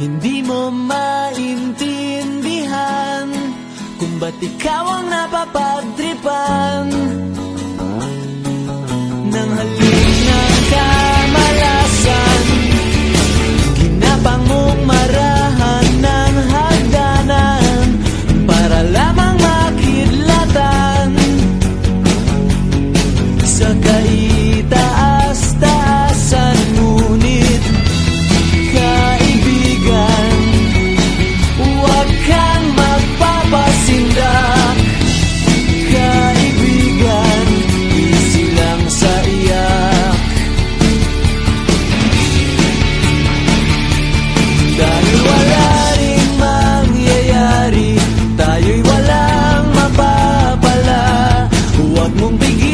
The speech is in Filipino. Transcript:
Hindi mo maintindihan kung ba't ikaw ang napapagtripan ng halik ng kamalasan. Ginapang mong marahan ng hagdanan para lamang makidlatan sa kaitaas-taasan. Ngunit kaibigan, huwag kang magpapasindak. Kaibigan, easy lang sa iyak. Dahil wala ring mangyayari, tayo'y walang mapapala. Huwag mong bigyan